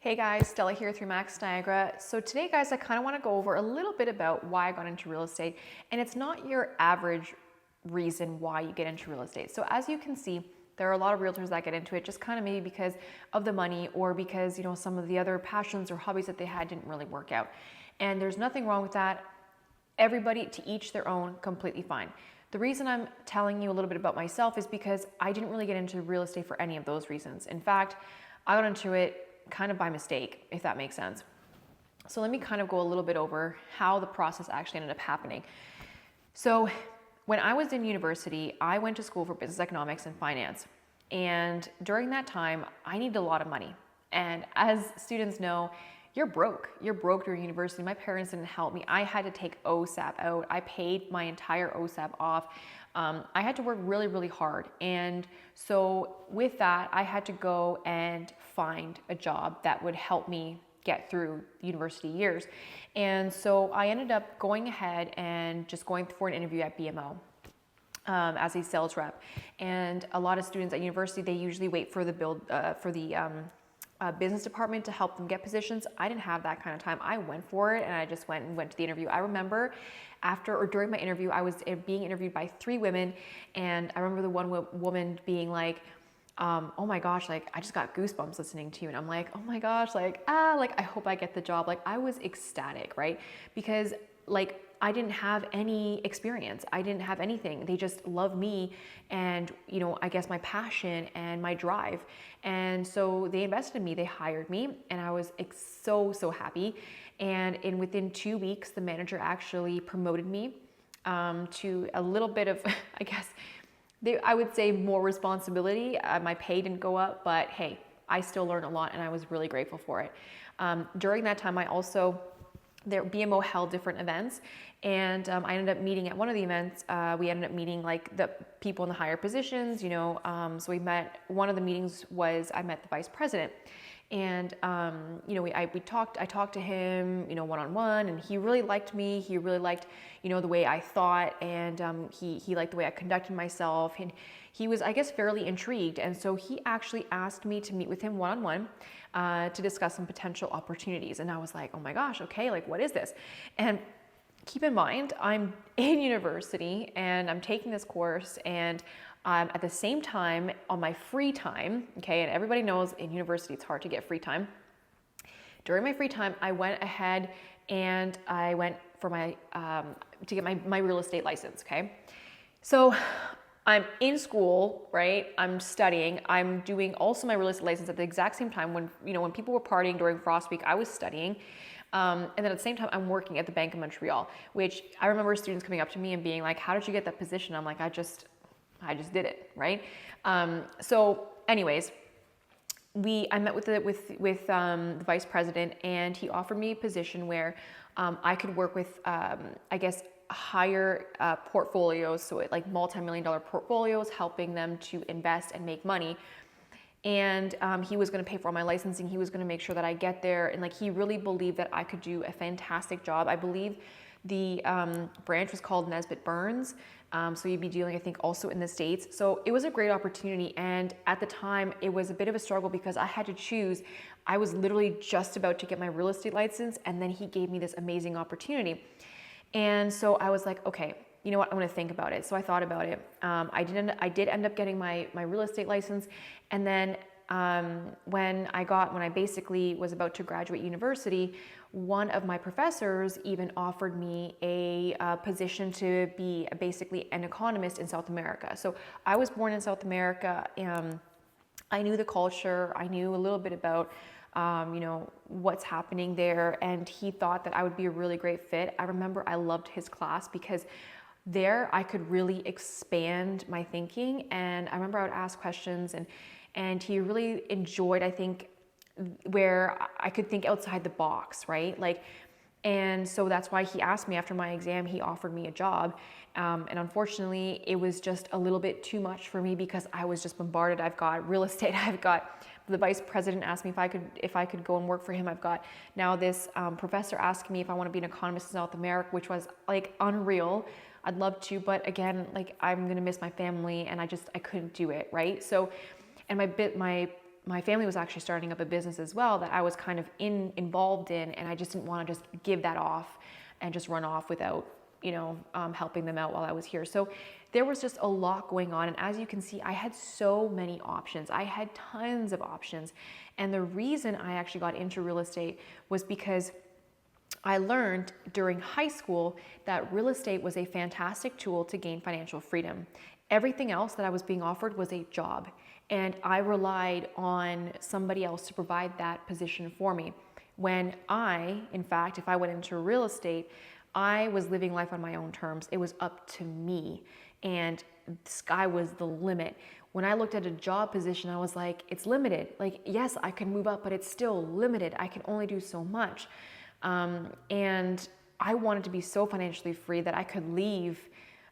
Hey guys, Stella here through Max Niagara. So today guys, I kind of want to go over a little bit about why I got into real estate, and it's not your average reason why you get into real estate. So as you can see, there are a lot of realtors that get into it just kind of maybe because of the money or because, some of the other passions or hobbies that they had didn't really work out. And there's nothing wrong with that. Everybody to each their own, completely fine. The reason I'm telling you a little bit about myself is because I didn't really get into real estate for any of those reasons. In fact, I got into it kind of by mistake, if that makes sense. So let me kind of go a little bit over how the process actually ended up happening. So when I was in university, I went to school for business economics and finance. And during that time, I needed a lot of money. And as students know, you're broke. You're broke during university. My parents didn't help me. I had to take OSAP out. I paid my entire OSAP off. I had to work really, really hard. And so with that, I had to go and find a job that would help me get through university years. And so I ended up going ahead and just going for an interview at BMO. As a sales rep, and a lot of students at university, they usually wait for the business department to help them get positions. I didn't have that kind of time. I went for it, and I just went to the interview. I remember after or during my interview, I was being interviewed by 3 women, and I remember the one woman being like, oh my gosh, like I just got goosebumps listening to you. And I'm like, oh my gosh, like I hope I get the job. Like I was ecstatic, right? Because like I didn't have any experience. I didn't have anything. They just loved me and, I guess my passion and my drive. And so they invested in me, they hired me, and I was so happy. And within 2 weeks, the manager actually promoted me to a little bit of, I guess, I would say more responsibility. My pay didn't go up, but hey, I still learned a lot and I was really grateful for it. During that time, BMO held different events, and I ended up meeting at one of the events. We ended up meeting like the people in the higher positions, so we met. One of the meetings was I met the vice president, and we talked. I talked to him, one-on-one, and he really liked me. He really liked, the way I thought, and he liked the way I conducted myself, and he was, I guess, fairly intrigued. And so he actually asked me to meet with him one-on-one to discuss some potential opportunities. And I was like, oh my gosh, okay, like what is this? And keep in mind, I'm in university and I'm taking this course, and at the same time, on my free time, okay, and everybody knows in university it's hard to get free time. During my free time, I went ahead and I went for to get my real estate license, okay? So I'm in school, right? I'm studying. I'm doing also my real estate license at the exact same time when people were partying during Frost Week, I was studying. And then at the same time, I'm working at the Bank of Montreal, which I remember students coming up to me and being like, how did you get that position? I'm like, I just did it, right? So anyways, I met with the vice president, and he offered me a position where I could work with, I guess, higher portfolios, so like multi-million-dollar portfolios, helping them to invest and make money. And he was going to pay for all my licensing. He was going to make sure that I get there, and like he really believed that I could do a fantastic job. I believe the branch was called Nesbitt Burns, so you'd be dealing, I think, also in the States. So it was a great opportunity, and at the time it was a bit of a struggle because I had to choose. I was literally just about to get my real estate license, and then he gave me this amazing opportunity. And so I was like, okay, you know what, I'm gonna think about it. So I thought about it. I did end up getting my real estate license. And then when I basically was about to graduate university, one of my professors even offered me a position to be basically an economist in South America. So I was born in South America. I knew the culture. I knew a little bit about what's happening there, and he thought that I would be a really great fit. I remember I loved his class because there I could really expand my thinking, and I remember I would ask questions, and he really enjoyed, I think, where I could think outside the box, right? And so that's why he asked me after my exam. He offered me a job, and unfortunately it was just a little bit too much for me because I was just bombarded. I've got real estate, I've got the vice president asked me if I could go and work for him. I've got now this professor asking me if I want to be an economist in South America, which was like unreal. I'd love to, but again, like I'm gonna miss my family, and I couldn't do it, right? So, and my my family was actually starting up a business as well that I was kind of involved in, and I just didn't want to just give that off and just run off without, helping them out while I was here. So there was just a lot going on. And as you can see, I had so many options. I had tons of options. And the reason I actually got into real estate was because I learned during high school that real estate was a fantastic tool to gain financial freedom. Everything else that I was being offered was a job, and I relied on somebody else to provide that position for me. When in fact, if I went into real estate, I was living life on my own terms. It was up to me, and the sky was the limit. When I looked at a job position, I was like, it's limited. Like, yes, I can move up, but it's still limited. I can only do so much. And I wanted to be so financially free that I could leave,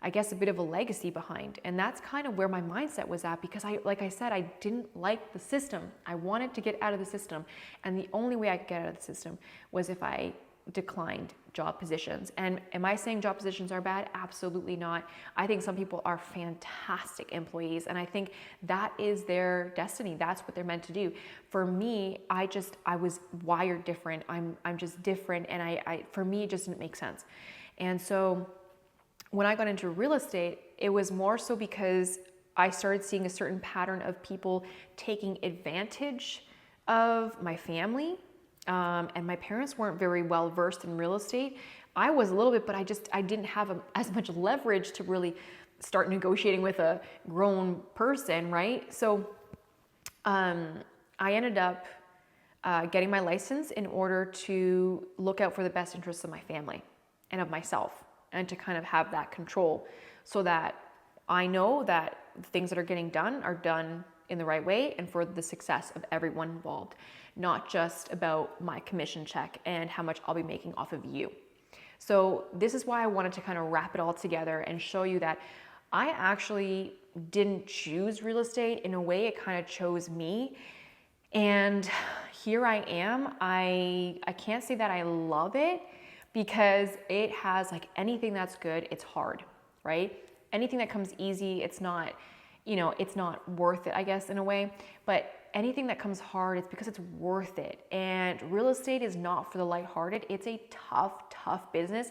I guess, a bit of a legacy behind. And that's kind of where my mindset was at, because like I said, I didn't like the system. I wanted to get out of the system. And the only way I could get out of the system was if I declined job positions. And am I saying job positions are bad? Absolutely not. I think some people are fantastic employees, and I think that is their destiny. That's what they're meant to do. For me, I was wired different. I'm just different, and for me, it just didn't make sense. And so when I got into real estate, it was more so because I started seeing a certain pattern of people taking advantage of my family. And my parents weren't very well versed in real estate. I was a little bit, but I didn't have as much leverage to really start negotiating with a grown person, right? So I ended up getting my license in order to look out for the best interests of my family and of myself, and to kind of have that control, so that I know that the things that are getting done are done in the right way and for the success of everyone involved, not just about my commission check and how much I'll be making off of you. So this is why I wanted to kind of wrap it all together and show you that I actually didn't choose real estate. In a way, it kind of chose me. And here I am. I can't say that I love it, because it has, like anything that's good, it's hard, right? Anything that comes easy, it's not worth it, I guess, in a way. But anything that comes hard, it's because it's worth it. And real estate is not for the lighthearted. It's a tough business.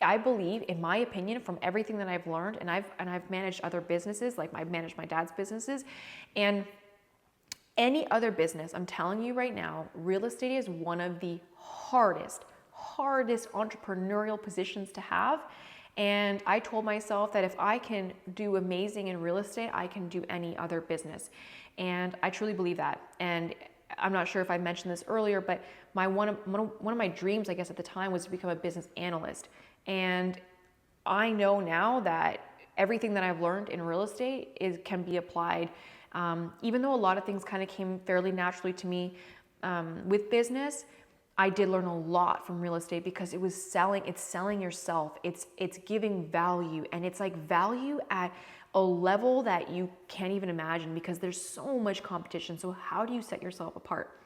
I believe, in my opinion, from everything that I've learned, and I've managed other businesses, like I've managed my dad's businesses, and any other business, I'm telling you right now, real estate is one of the hardest entrepreneurial positions to have. And I told myself that if I can do amazing in real estate, I can do any other business. And I truly believe that. And I'm not sure if I mentioned this earlier, but one of my dreams, I guess, at the time, was to become a business analyst. And I know now that everything that I've learned in real estate can be applied. Even though a lot of things kind of came fairly naturally to me with business, I did learn a lot from real estate, because it's selling yourself. It's giving value, and it's like value at a level that you can't even imagine, because there's so much competition. So how do you set yourself apart?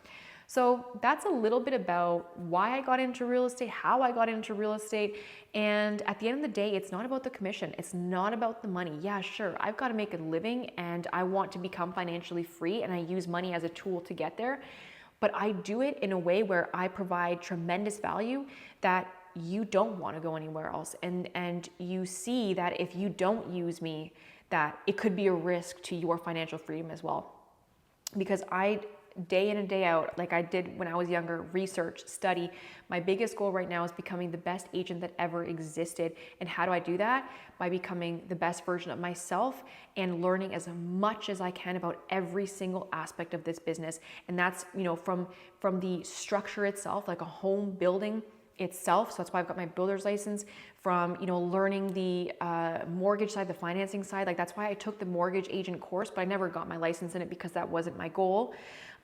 So that's a little bit about why I got into real estate, how I got into real estate. And at the end of the day, it's not about the commission. It's not about the money. Yeah, sure, I've got to make a living, and I want to become financially free, and I use money as a tool to get there. But I do it in a way where I provide tremendous value that you don't want to go anywhere else. And you see that if you don't use me, that it could be a risk to your financial freedom as well. Because I, day in and day out, like I did when I was younger, research, study. My biggest goal right now is becoming the best agent that ever existed. And how do I do that? By becoming the best version of myself and learning as much as I can about every single aspect of this business. And that's, from the structure itself, like a home building itself. So that's why I've got my builder's license, from, learning the mortgage side, the financing side. Like that's why I took the mortgage agent course, but I never got my license in it because that wasn't my goal.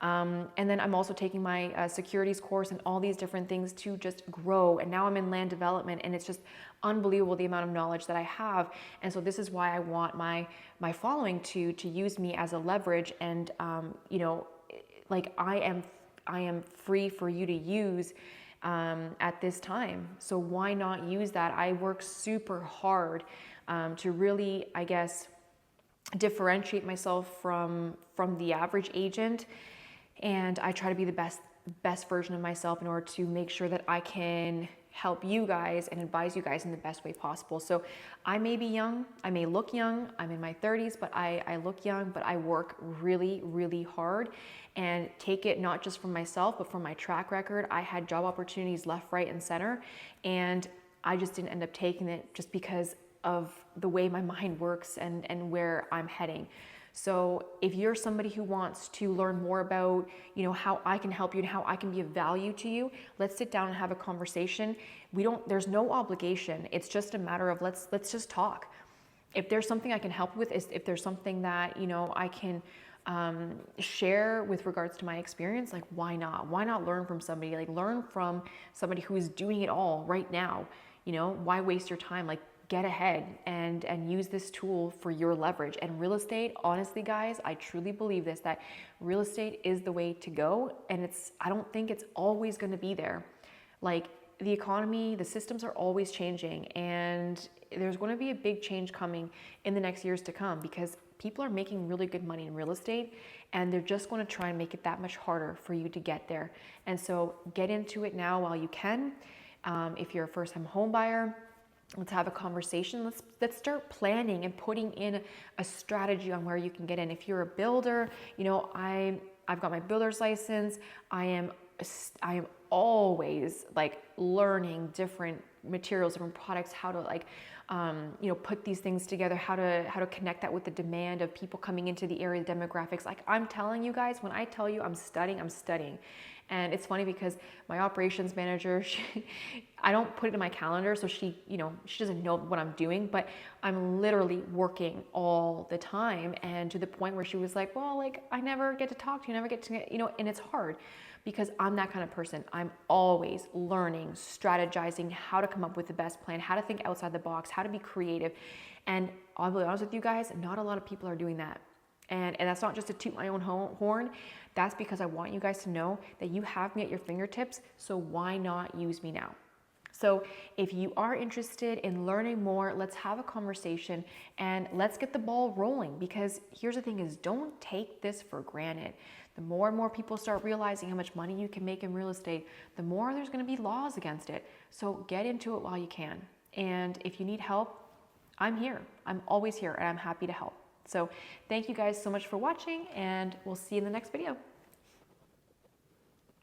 And then I'm also taking my securities course and all these different things to just grow. And now I'm in land development, and it's just unbelievable the amount of knowledge that I have. And so this is why I want my following to use me as a leverage. And like I am free for you to use at this time. So why not use that? I work super hard to really, I guess, differentiate myself from the average agent. And I try to be the best version of myself in order to make sure that I can help you guys and advise you guys in the best way possible. So I may be young, I may look young, I'm in my 30s, but I look young, but I work really, really hard and take it not just from myself, but from my track record. I had job opportunities left, right, and center, and I just didn't end up taking it just because of the way my mind works and where I'm heading. So if you're somebody who wants to learn more about, how I can help you and how I can be of value to you, let's sit down and have a conversation. There's no obligation. It's just a matter of let's just talk. If there's something I can help with, if there's something that, I can share with regards to my experience, like why not? Why not learn from somebody? Like learn from somebody who is doing it all right now. Why waste your time? Like get ahead and use this tool for your leverage. And real estate, honestly, guys, I truly believe this, that real estate is the way to go. And I don't think it's always going to be there. Like the economy, the systems are always changing, and there's going to be a big change coming in the next years to come because people are making really good money in real estate, and they're just going to try and make it that much harder for you to get there. And so get into it now while you can. If you're a first-time home buyer, let's have a conversation. Let's start planning and putting in a strategy on where you can get in. If you're a builder, I've got my builder's license. I am always like learning different materials, different products, how to put these things together, how to connect that with the demand of people coming into the area, demographics. Like I'm telling you guys, when I tell you I'm studying. And it's funny because my operations manager, I don't put it in my calendar, so she doesn't know what I'm doing, but I'm literally working all the time, and to the point where she was like, well, like I never get to talk to you, never get to, and it's hard because I'm that kind of person. I'm always learning, strategizing, how to come up with the best plan, how to think outside the box, how to be creative. And I'll be honest with you guys, not a lot of people are doing that. And that's not just to toot my own horn. That's because I want you guys to know that you have me at your fingertips, so why not use me now? So if you are interested in learning more, let's have a conversation and let's get the ball rolling, because here's the thing is, don't take this for granted. The more and more people start realizing how much money you can make in real estate, the more there's going to be laws against it. So get into it while you can. And if you need help, I'm here. I'm always here, and I'm happy to help. So thank you guys so much for watching, and we'll see you in the next video.